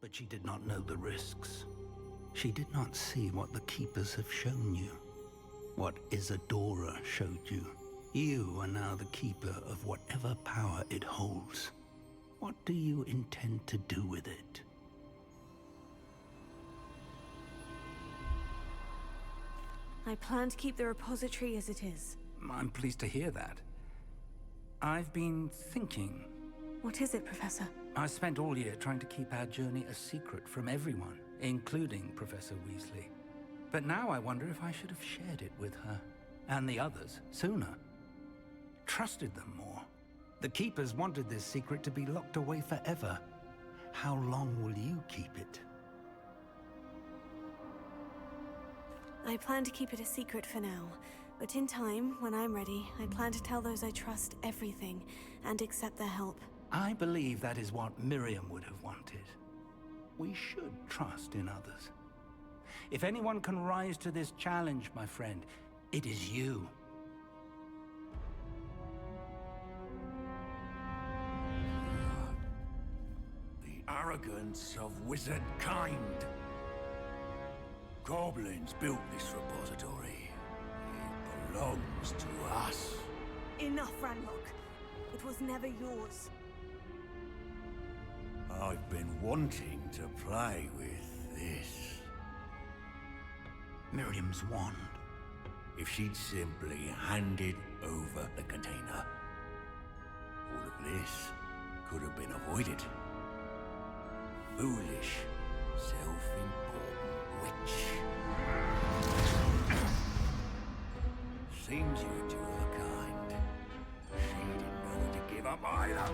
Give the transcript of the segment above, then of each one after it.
But she did not know the risks. She did not see what the Keepers have shown you. What Isadora showed you. You are now the Keeper of whatever power it holds. What do you intend to do with it? I plan to keep the repository as it is. I'm pleased to hear that. I've been thinking. What is it, Professor? I spent all year trying to keep our journey a secret from everyone, including Professor Weasley. But now I wonder if I should have shared it with her, and the others, sooner. Trusted them more. The Keepers wanted this secret to be locked away forever. How long will you keep it? I plan to keep it a secret for now, but in time, when I'm ready, I plan to tell those I trust everything, and accept their help. I believe that is what Miriam would have wanted. We should trust in others. If anyone can rise to this challenge, my friend, it is you. The arrogance of wizard kind. Goblins built this repository. It belongs to us. Enough, Ranrock. It was never yours. I've been wanting to play with this. Miriam's wand. If she'd simply handed over the container, all of this could have been avoided. Foolish, self-important witch. Seems you were two of a kind. She didn't know when to give up either.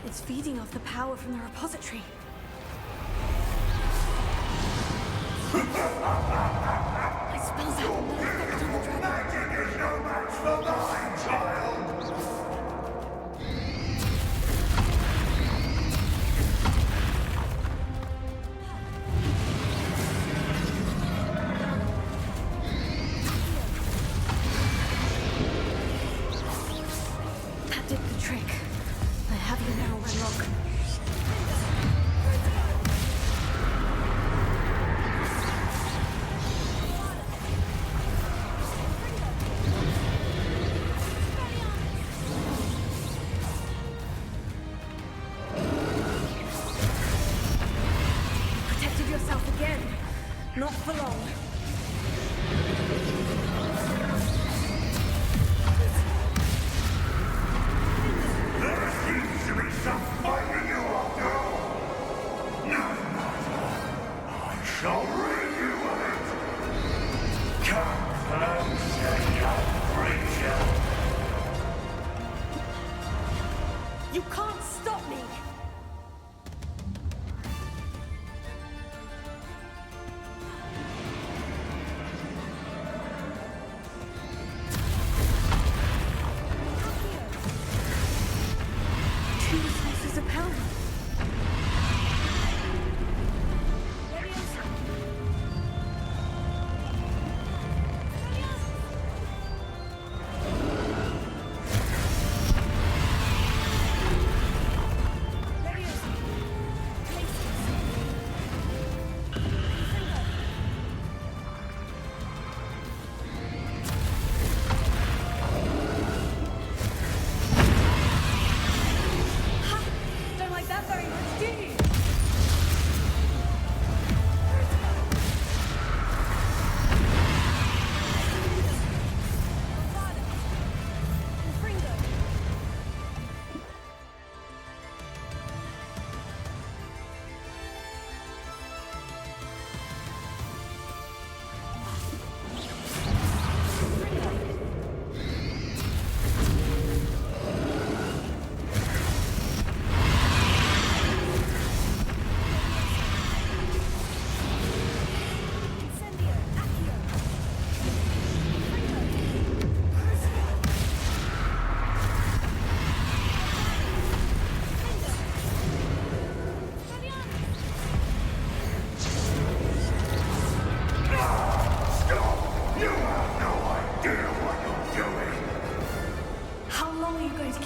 It's feeding off the power from the repository. My spells have no effect on the dragon. Magic is no match for mine, child! That did the trick. I have you now, Ranrock.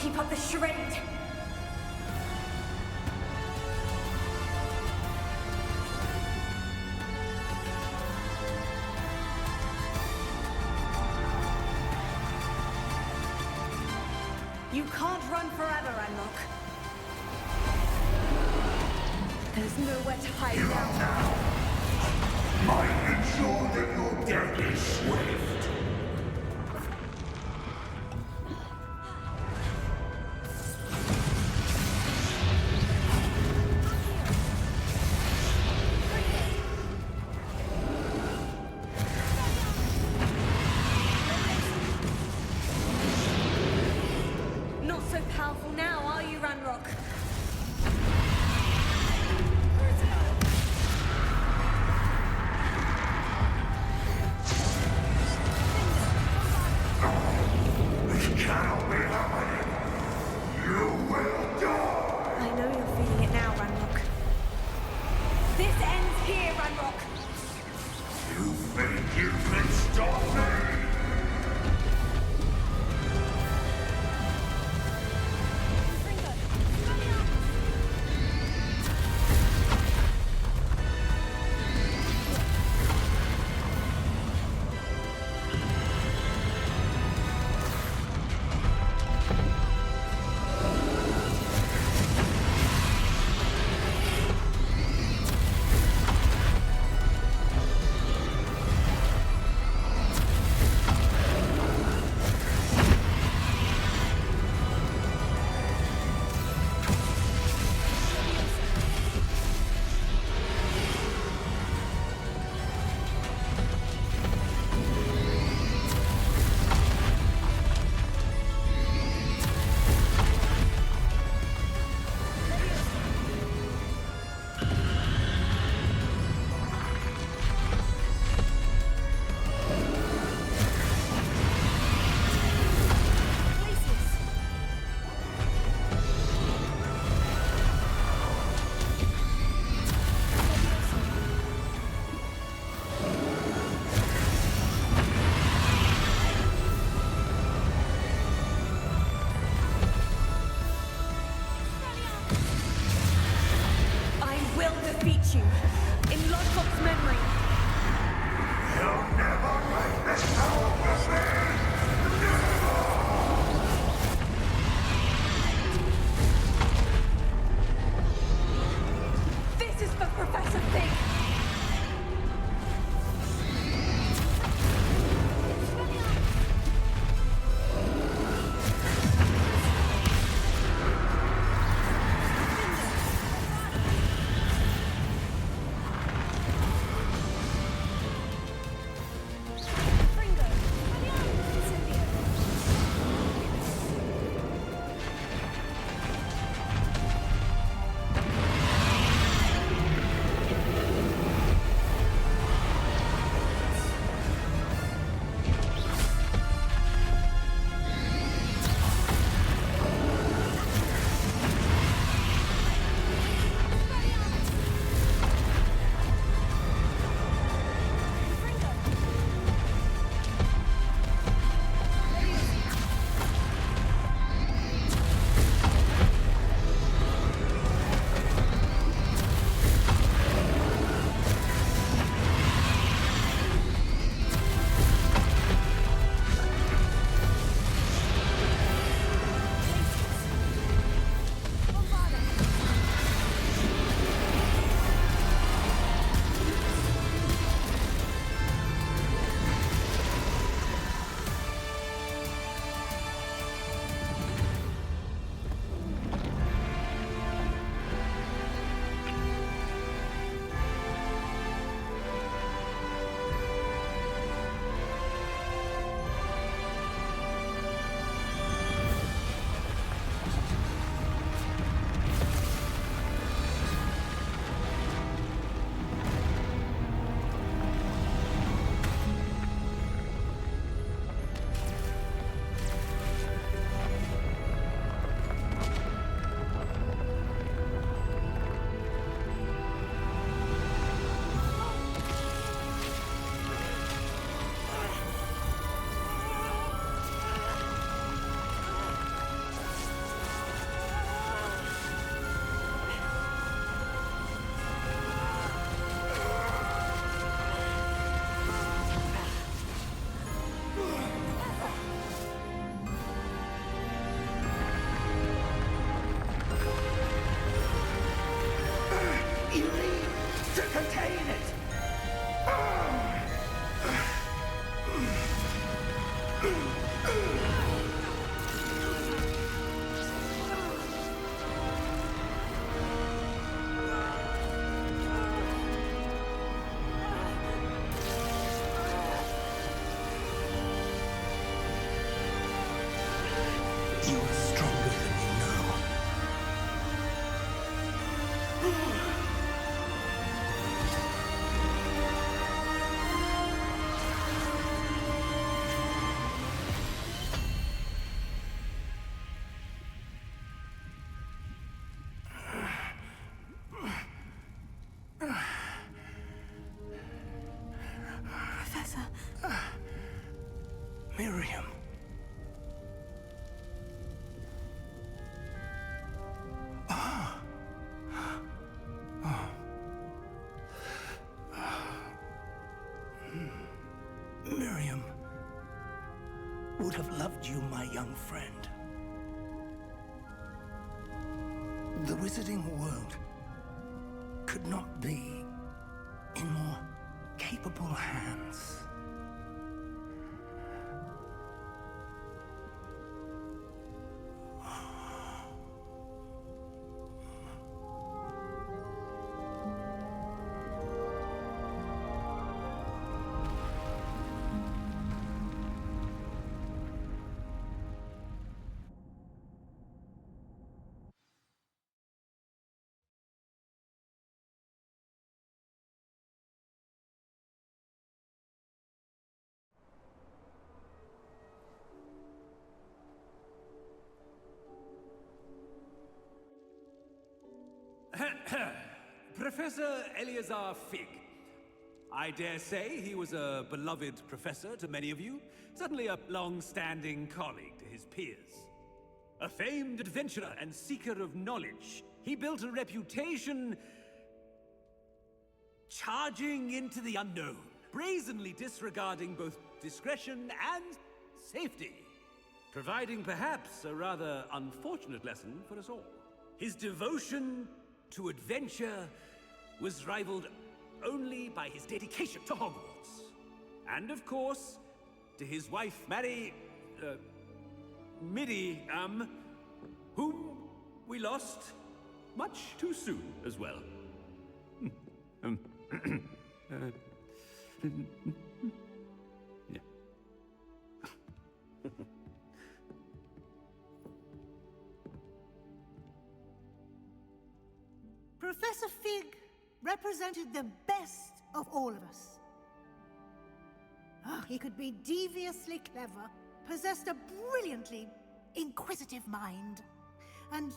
keep up the charade. You can't run forever, Ranrock. There's nowhere to hide now. Might ensure that your death is swift. Not so powerful now, are you, Ranrock? You are stronger than you know. Professor. Miriam. Miriam would have loved you, my young friend. The wizarding world could not be in more capable hands. Professor Eleazar Fig. I dare say he was a beloved professor to many of you, certainly a long-standing colleague to his peers. A famed adventurer and seeker of knowledge, he built a reputation charging into the unknown, brazenly disregarding both discretion and safety, providing perhaps a rather unfortunate lesson for us all. His devotion to adventure was rivaled only by his dedication to Hogwarts. And of course, to his wife, Midi, whom we lost much too soon as well. Yeah. Professor Fig represented the best of all of us. He could be deviously clever, possessed a brilliantly inquisitive mind, and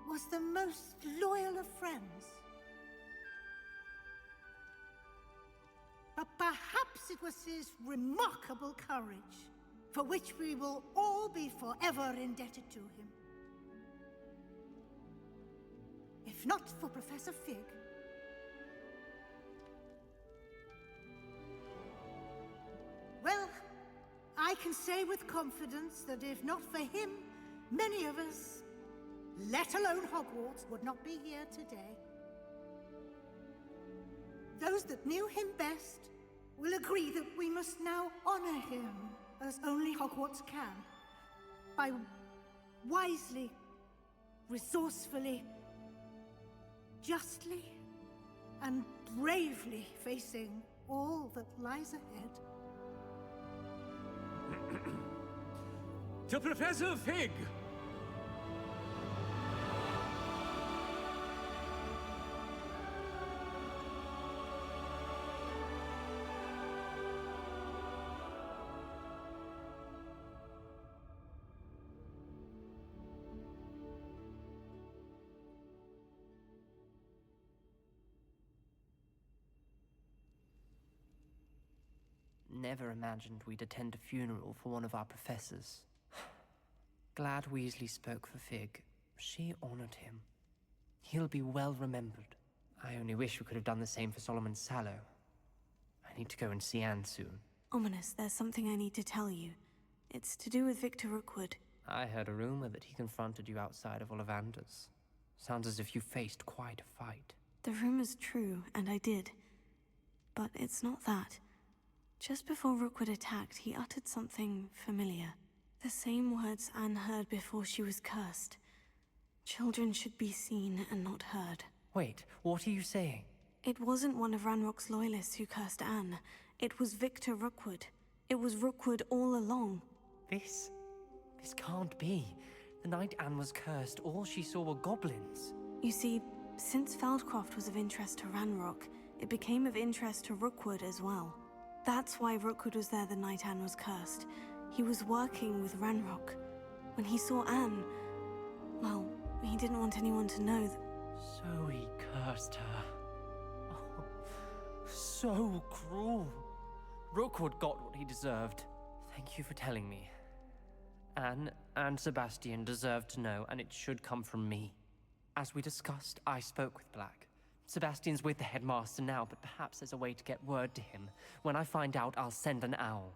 was the most loyal of friends. But perhaps it was his remarkable courage, for which we will all be forever indebted to him. If not for Professor Fig, well, I can say with confidence that if not for him, many of us, let alone Hogwarts, would not be here today. Those that knew him best will agree that we must now honor him as only Hogwarts can, by wisely, resourcefully, justly, and bravely facing all that lies ahead. To Professor Fig! Never imagined we'd attend a funeral for one of our professors. Glad Weasley spoke for Fig. She honored him. He'll be well remembered. I only wish we could have done the same for Solomon Sallow. I need to go and see Anne soon. Ominous, there's something I need to tell you. It's to do with Victor Rookwood. I heard a rumor that he confronted you outside of Ollivander's. Sounds as if you faced quite a fight. The rumor's true, and I did. But it's not that. Just before Rookwood attacked, he uttered something familiar. The same words Anne heard before she was cursed. Children should be seen and not heard. Wait, what are you saying? It wasn't one of Ranrock's loyalists who cursed Anne. It was Victor Rookwood. It was Rookwood all along. This can't be. The night Anne was cursed, all she saw were goblins. You see, since Feldcroft was of interest to Ranrock, it became of interest to Rookwood as well. That's why Rookwood was there the night Anne was cursed. He was working with Ranrock. When he saw Anne, well, he didn't want anyone to know that... So he cursed her. Oh, so cruel. Rookwood got what he deserved. Thank you for telling me. Anne and Sebastian deserve to know, and it should come from me. As we discussed, I spoke with Black. Sebastian's with the headmaster now, but perhaps there's a way to get word to him. When I find out, I'll send an owl.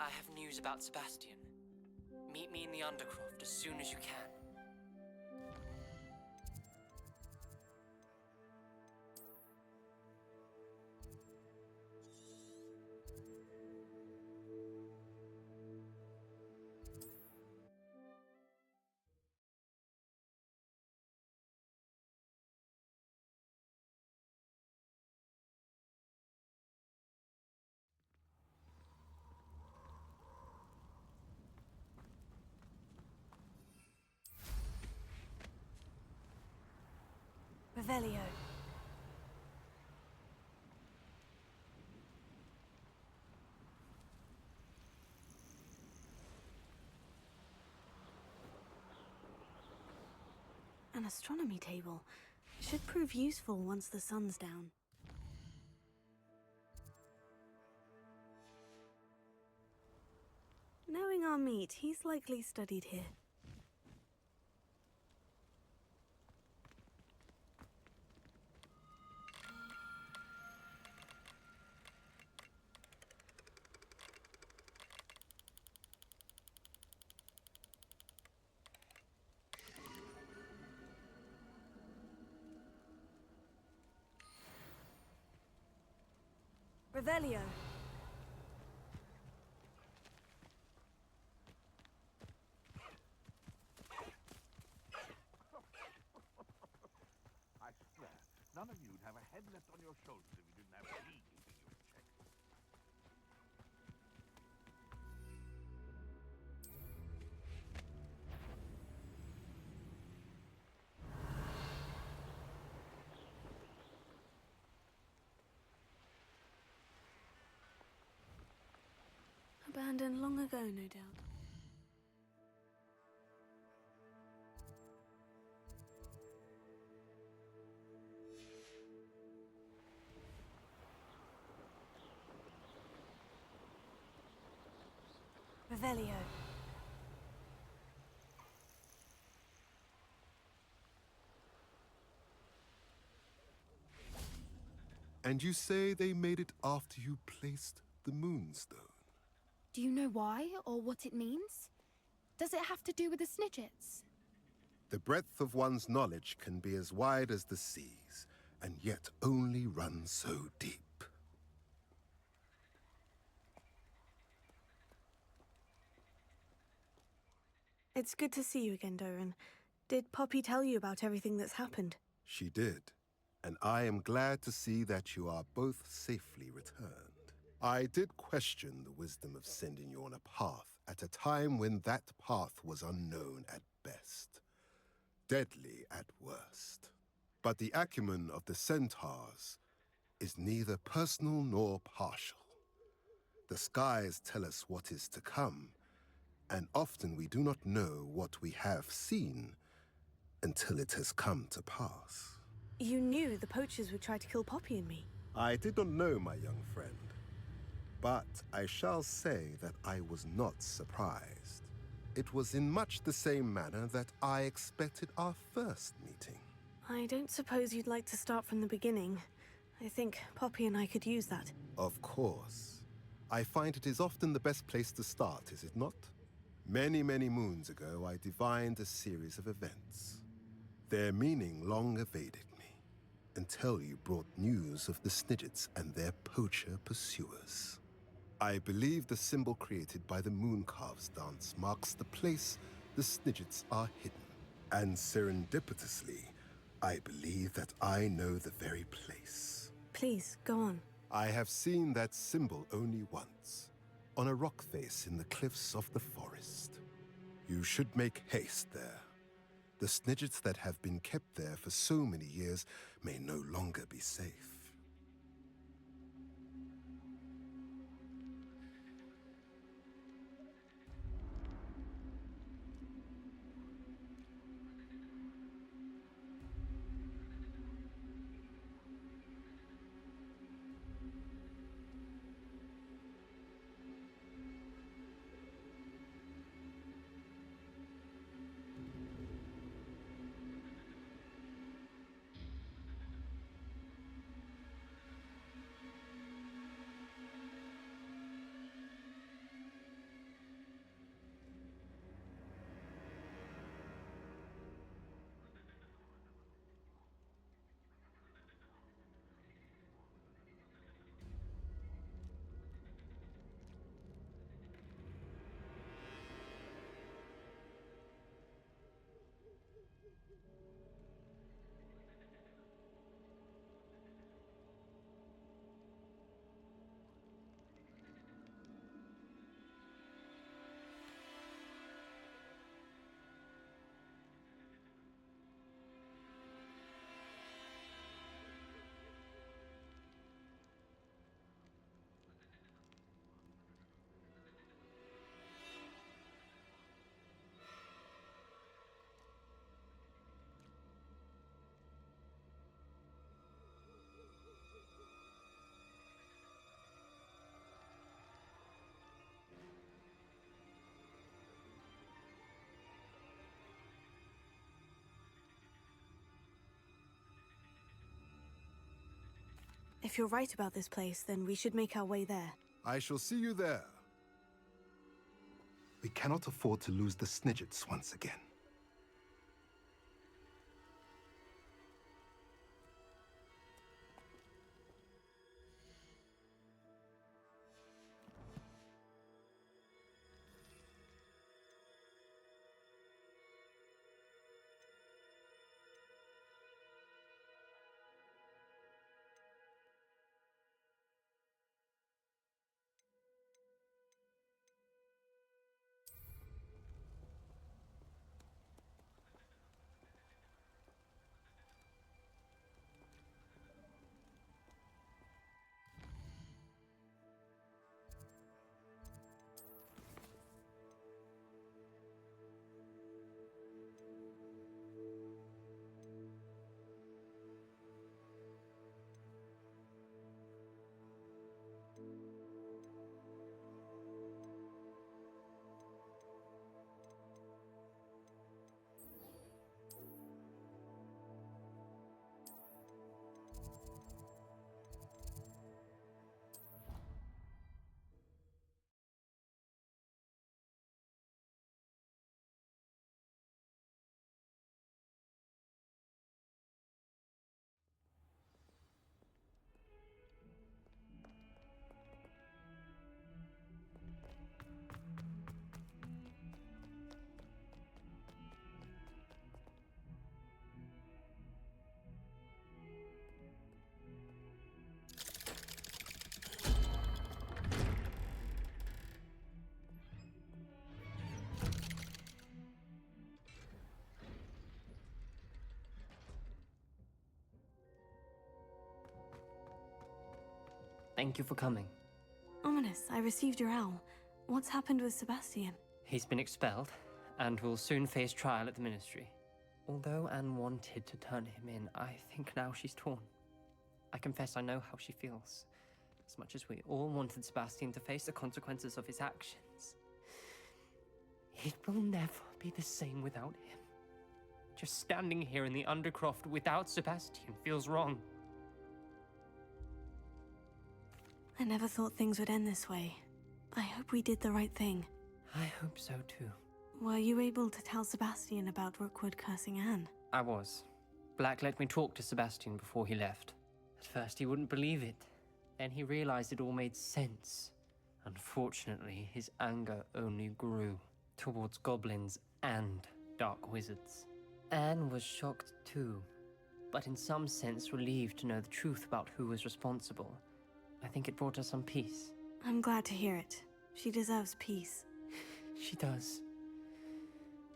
I have news about Sebastian. Meet me in the Undercroft as soon as you can. Revelio. An astronomy table. Should prove useful once the sun's down. Knowing our meat, he's likely studied here. Revelio. I swear, none of you'd have a head left on your shoulders if you didn't have me keeping you in check. Abandoned long ago, no doubt. Revelio. And you say they made it after you placed the Moonstone? Do you know why, or what it means? Does it have to do with the Snidgets? The breadth of one's knowledge can be as wide as the seas, and yet only run so deep. It's good to see you again, Doran. Did Poppy tell you about everything that's happened? She did, and I am glad to see that you are both safely returned. I did question the wisdom of sending you on a path at a time when that path was unknown at best, deadly at worst. But the acumen of the centaurs is neither personal nor partial. The skies tell us what is to come, and often we do not know what we have seen until it has come to pass. You knew the poachers would try to kill Poppy and me. I did not know, my young friend, but I shall say that I was not surprised. It was in much the same manner that I expected our first meeting. I don't suppose you'd like to start from the beginning. I think Poppy and I could use that. Of course. I find it is often the best place to start, is it not? Many, many moons ago, I divined a series of events. Their meaning long evaded me, until you brought news of the Snidgets and their poacher pursuers. I believe the symbol created by the Mooncarves dance marks the place the Snidgets are hidden. And serendipitously, I believe that I know the very place. Please, go on. I have seen that symbol only once, on a rock face in the cliffs of the forest. You should make haste there. The Snidgets that have been kept there for so many years may no longer be safe. If you're right about this place, then we should make our way there. I shall see you there. We cannot afford to lose the Snidgets once again. Thank you for coming. Ominous, I received your owl. What's happened with Sebastian? He's been expelled, and will soon face trial at the Ministry. Although Anne wanted to turn him in, I think now she's torn. I confess I know how she feels. As much as we all wanted Sebastian to face the consequences of his actions. It will never be the same without him. Just standing here in the Undercroft without Sebastian feels wrong. I never thought things would end this way. I hope we did the right thing. I hope so too. Were you able to tell Sebastian about Rookwood cursing Anne? I was. Black let me talk to Sebastian before he left. At first he wouldn't believe it. Then he realized it all made sense. Unfortunately, his anger only grew towards goblins and dark wizards. Anne was shocked too, but in some sense relieved to know the truth about who was responsible. I think it brought her some peace. I'm glad to hear it. She deserves peace. She does.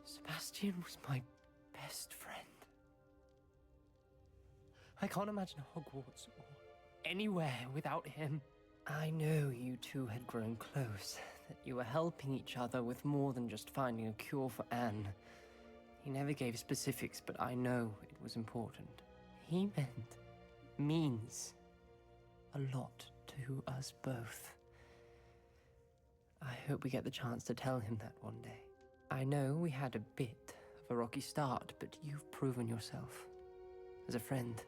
Sebastian was my best friend. I can't imagine Hogwarts or anywhere without him. I know you two had grown close, that you were helping each other with more than just finding a cure for Anne. He never gave specifics, but I know it was important. He means a lot to us both. I hope we get the chance to tell him that one day. I know we had a bit of a rocky start, but you've proven yourself as a friend.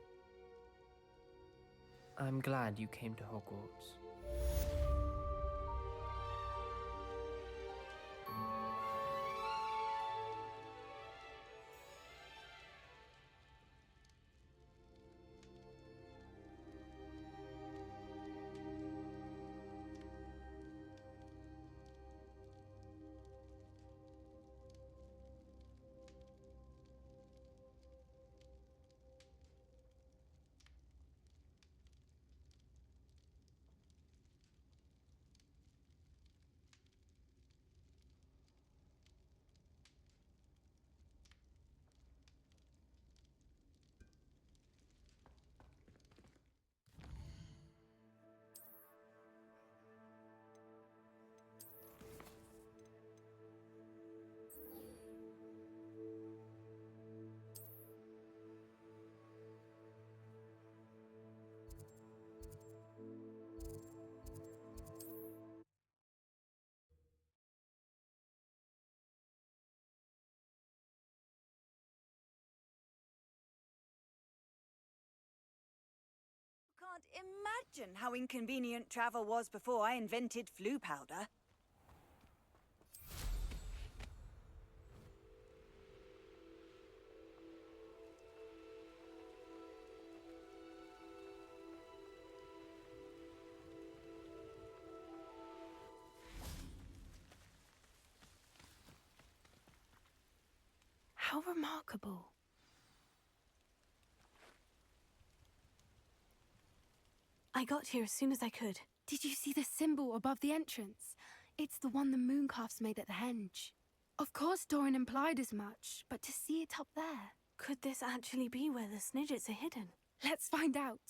I'm glad you came to Hogwarts. Can't imagine how inconvenient travel was before I invented flu powder. How remarkable. I got here as soon as I could. Did you see the symbol above the entrance? It's the one the mooncalves made at the henge. Of course Doran implied as much, but to see it up there... Could this actually be where the Snidgets are hidden? Let's find out.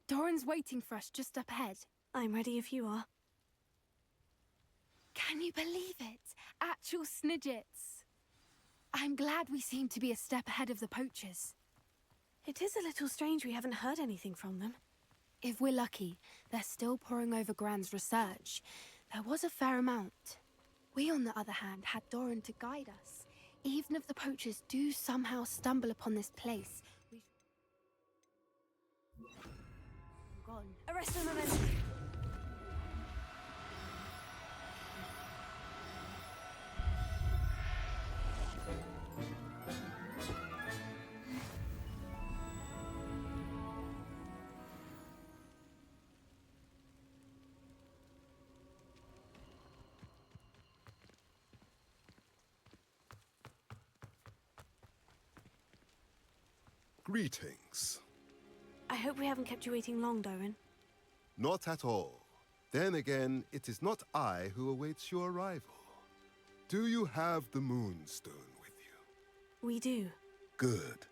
Doran's waiting for us just up ahead. I'm ready if you are. Can you believe it? Actual Snidgets. I'm glad we seem to be a step ahead of the poachers. It is a little strange we haven't heard anything from them. If we're lucky, they're still poring over Gran's research. There was a fair amount. We, on the other hand, had Doran to guide us. Even if the poachers do somehow stumble upon this place, we... Gone. Arrest the moment. Greetings. I hope we haven't kept you waiting long, Doran. Not at all. Then again, it is not I who awaits your arrival. Do you have the Moonstone with you? We do. Good.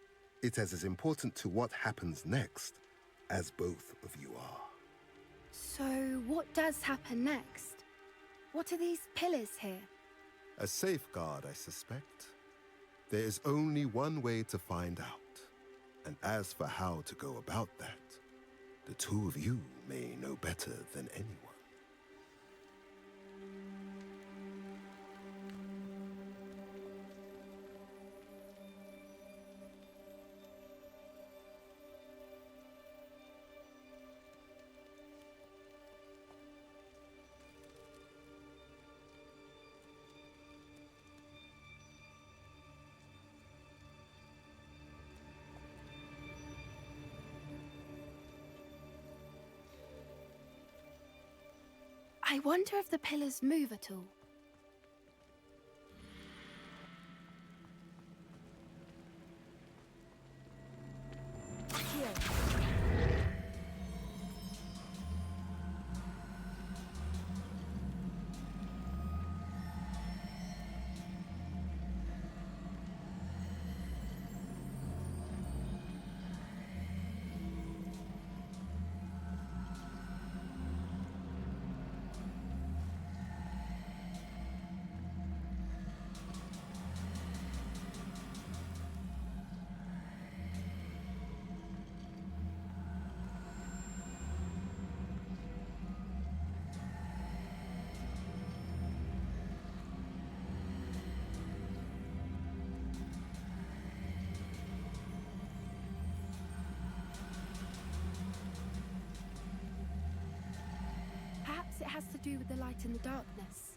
It is as important to what happens next as both of you are. So, what does happen next? What are these pillars here? A safeguard, I suspect. There is only one way to find out. And as for how to go about that, the two of you may know better than anyone. I wonder if the pillars move at all. Perhaps it has to do with the light and the darkness.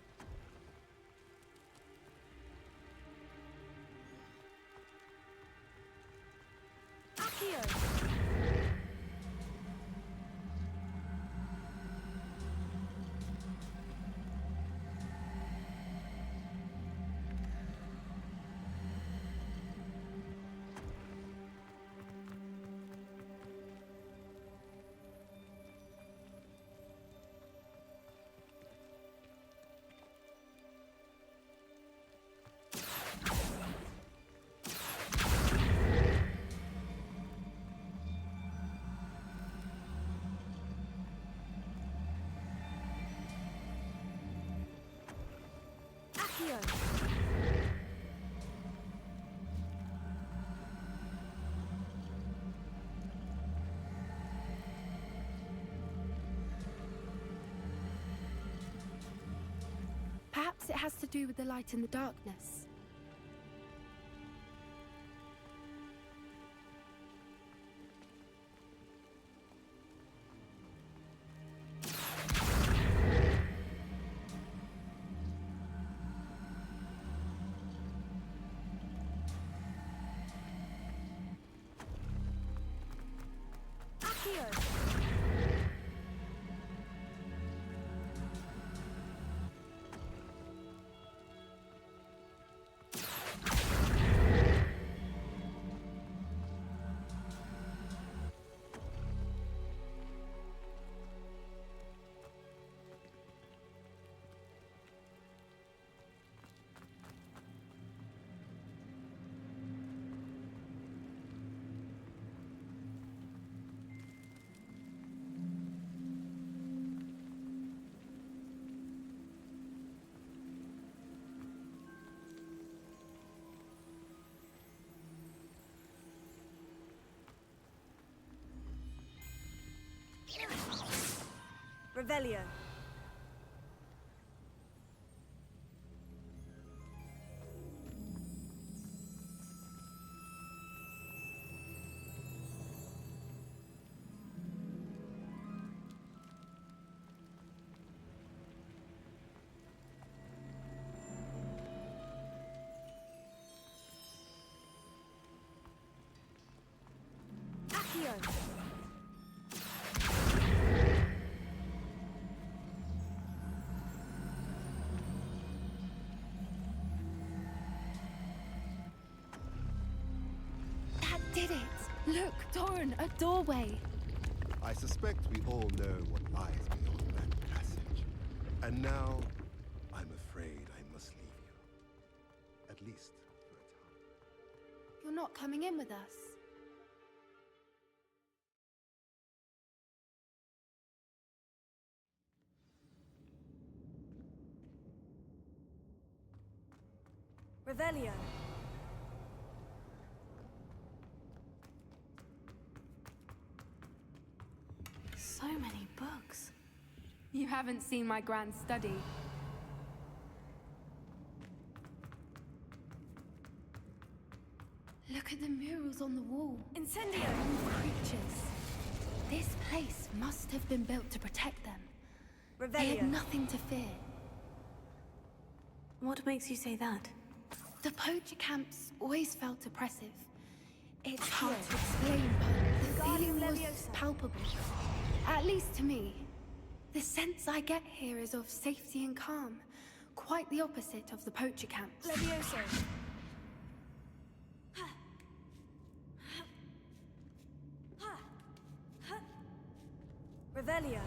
Perhaps it has to do with the light and the darkness. Revelio. That did it! Look, Doran, a doorway! I suspect we all know what lies beyond that passage. And now, I'm afraid I must leave you. At least for a time. You're not coming in with us. Revelio. So many books. You haven't seen my grand study. Look at the murals on the wall. Incendio! And creatures. This place must have been built to protect them. They had Revelio. nothing to fear. What makes you say that? The poacher camps always felt oppressive. It's hard to explain, but the feeling was palpable. At least to me. The sense I get here is of safety and calm. Quite the opposite of the poacher camps. Levioso. Revelio.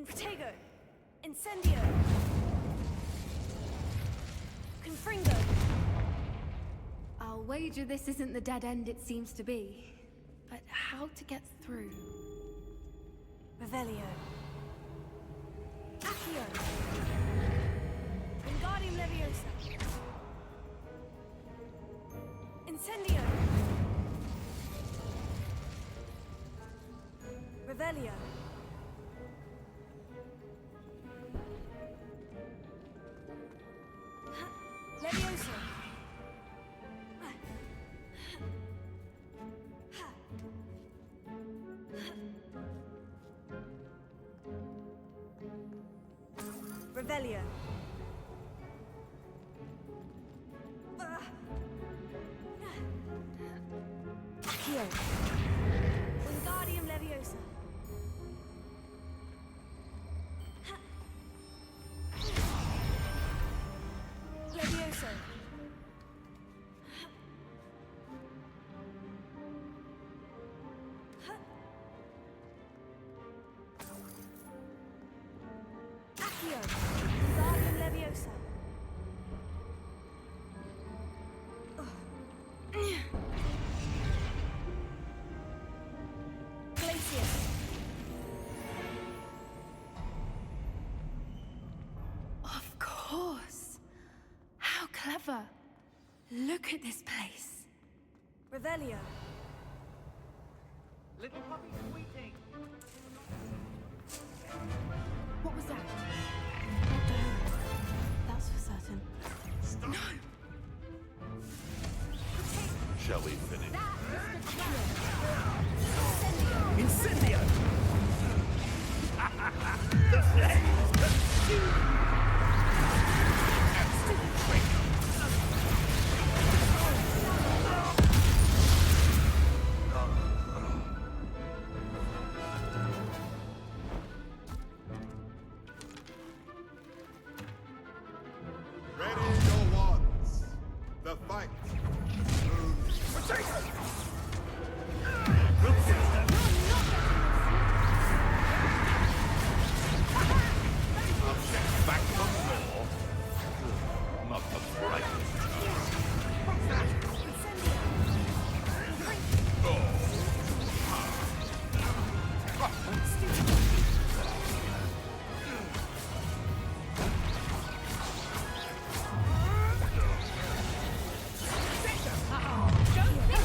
Protego! Incendio! Confringo! I'll wager this isn't the dead end it seems to be. But how to get through? Revelio. Accio! Wingardium Leviosa! Incendio! Revelio. Levioso! Revelio. Accio. Wingardium Leviosa. Levioso. Accio. Wingardium Leviosa. Glacius. Of course. How clever. Look at this place. Revelio. Little puppy squeaking. What was that? Not Doran. That's for certain. No! Shall we finish? Incendio! The flames consume! Absolute trick! Ready your wands. The fight. Back to the floor. Not the brightest. Don't be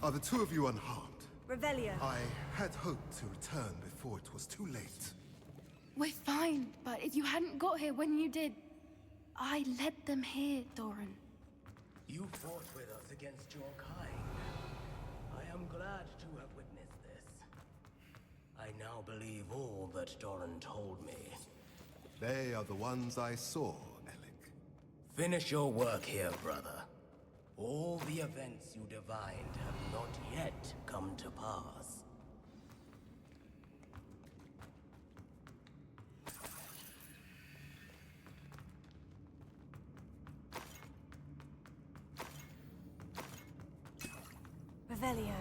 Are the two of you unharmed? Revelio. I had hoped to return before it was too late. We're fine, but if you hadn't got here when you did, I led them here, Doran. You fought with us against your kind. I am glad to have witnessed this. I now believe all that Doran told me. They are the ones I saw, Alec. Finish your work here, brother. All the events you divined have not yet come to pass. Revelio.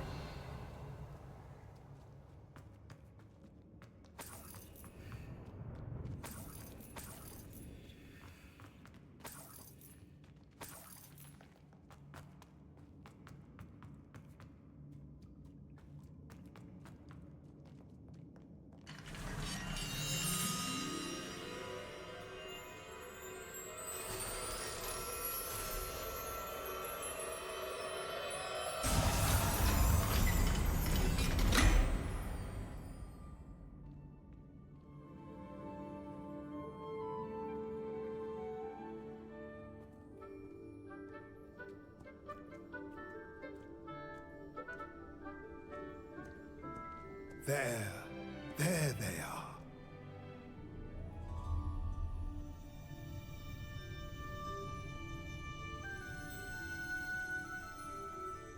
There they are.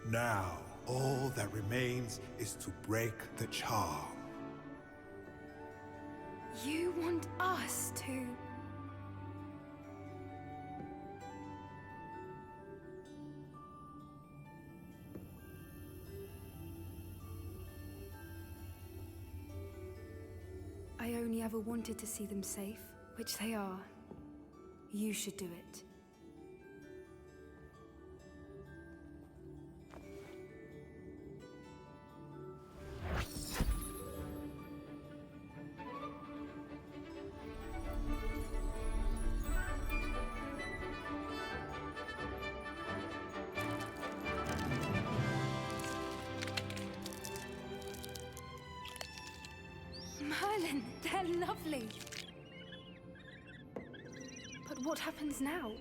Now, all that remains is to break the charm. You want us to... I only ever wanted to see them safe, which they are. You should do it. Merlin, they're lovely. But what happens now?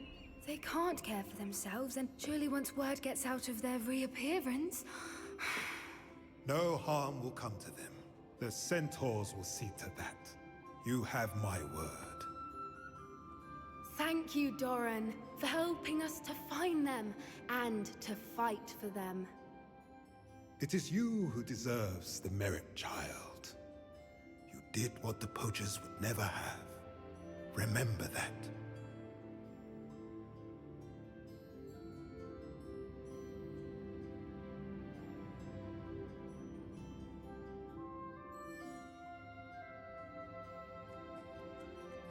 They can't care for themselves, and surely once word gets out of their reappearance... No harm will come to them. The centaurs will see to that. You have my word. Thank you, Doran, for helping us to find them, and to fight for them. It is you who deserves the merit, child. You did what the poachers would never have. Remember that.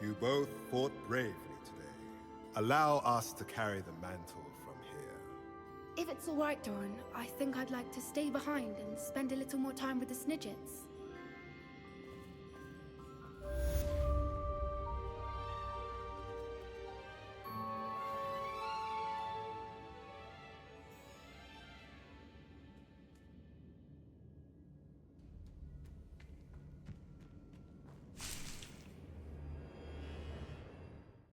You both fought bravely today. Allow us to carry the mantle from here. If it's all right, Doran, I think I'd like to stay behind and spend a little more time with the Snidgets.